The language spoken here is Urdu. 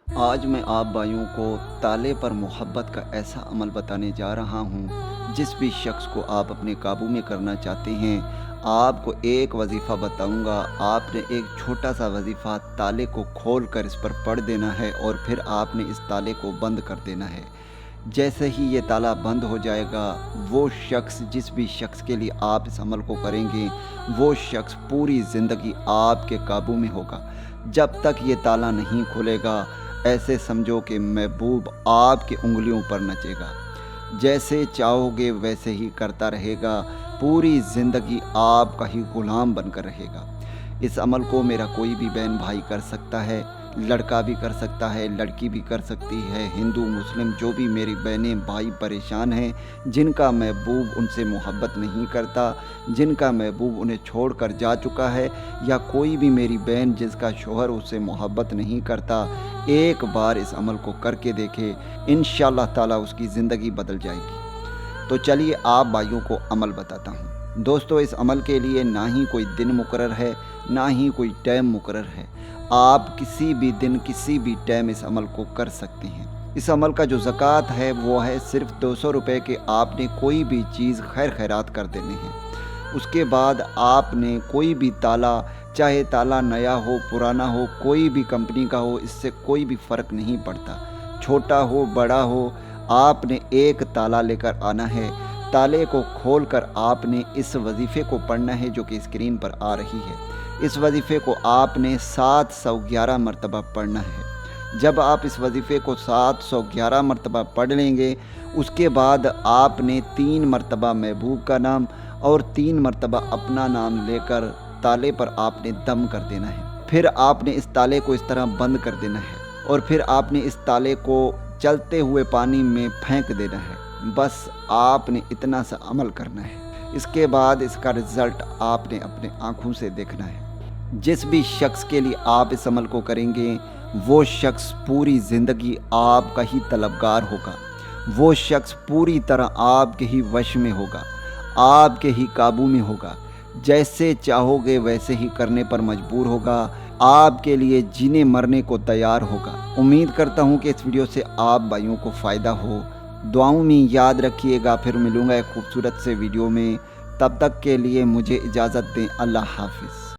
آج میں آپ بھائیوں کو تالے پر محبت کا ایسا عمل بتانے جا رہا ہوں جس بھی شخص کو آپ اپنے قابو میں کرنا چاہتے ہیں۔ آپ کو ایک وظیفہ بتاؤں گا، آپ نے ایک چھوٹا سا وظیفہ تالے کو کھول کر اس پر پڑھ دینا ہے اور پھر آپ نے اس تالے کو بند کر دینا ہے۔ جیسے ہی یہ تالا بند ہو جائے گا، وہ شخص جس بھی شخص کے لیے آپ اس عمل کو کریں گے، وہ شخص پوری زندگی آپ کے قابو میں ہوگا۔ جب تک یہ تالا نہیں کھلے گا، ایسے سمجھو کہ محبوب آپ کی انگلیوں پر نچے گا۔ جیسے چاہو گے ویسے ہی کرتا رہے گا، پوری زندگی آپ کا ہی غلام بن کر رہے گا۔ اس عمل کو میرا کوئی بھی بہن بھائی کر سکتا ہے، لڑکا بھی کر سکتا ہے، لڑکی بھی کر سکتی ہے، ہندو مسلم جو بھی میری بہنیں بھائی پریشان ہیں، جن کا محبوب ان سے محبت نہیں کرتا، جن کا محبوب انہیں چھوڑ کر جا چکا ہے، یا کوئی بھی میری بہن جس کا شوہر اس سے محبت نہیں کرتا، ایک بار اس عمل کو کر کے دیکھے، انشاءاللہ تعالیٰ اس کی زندگی بدل جائے گی۔ تو چلیے آپ بھائیوں کو عمل بتاتا ہوں۔ دوستو، اس عمل کے لیے نہ ہی کوئی دن مقرر ہے، نہ ہی کوئی ٹائم مقرر ہے۔ آپ کسی بھی دن کسی بھی ٹائم اس عمل کو کر سکتے ہیں۔ اس عمل کا جو زکوٰۃ ہے وہ ہے صرف 200 روپے کے آپ نے کوئی بھی چیز خیر خیرات کر دینے ہیں۔ اس کے بعد آپ نے کوئی بھی تالا، چاہے تالا نیا ہو پرانا ہو، کوئی بھی کمپنی کا ہو، اس سے کوئی بھی فرق نہیں پڑتا، چھوٹا ہو بڑا ہو، آپ نے ایک تالا لے کر آنا ہے۔ تالے کو کھول کر آپ نے اس وظیفے کو پڑھنا ہے جو کہ اسکرین پر آ رہی ہے۔ اس وظیفے کو آپ نے 711 مرتبہ پڑھنا ہے۔ جب آپ اس وظیفے کو 711 مرتبہ پڑھ لیں گے، اس کے بعد آپ نے 3 مرتبہ محبوب کا نام اور 3 مرتبہ اپنا نام لے کر تالے پر آپ نے دم کر دینا ہے۔ پھر آپ نے اس تالے کو اس طرح بند کر دینا ہے اور پھر آپ نے اس تالے کو چلتے ہوئے پانی میں پھینک دینا ہے۔ بس آپ نے اتنا سا عمل کرنا ہے۔ اس کے بعد اس کا رزلٹ آپ نے اپنے آنکھوں سے دیکھنا ہے۔ جس بھی شخص کے لیے آپ اس عمل کو کریں گے، وہ شخص پوری زندگی آپ کا ہی طلبگار ہوگا، وہ شخص پوری طرح آپ کے ہی وش میں ہوگا، آپ کے ہی قابو میں ہوگا۔ جیسے چاہو گے ویسے ہی کرنے پر مجبور ہوگا، آپ کے لیے جینے مرنے کو تیار ہوگا۔ امید کرتا ہوں کہ اس ویڈیو سے آپ بھائیوں کو فائدہ ہو۔ دعاؤں میں یاد رکھیے گا، پھر ملوں گا ایک خوبصورت سے ویڈیو میں۔ تب تک کے لیے مجھے اجازت دیں۔ اللہ حافظ۔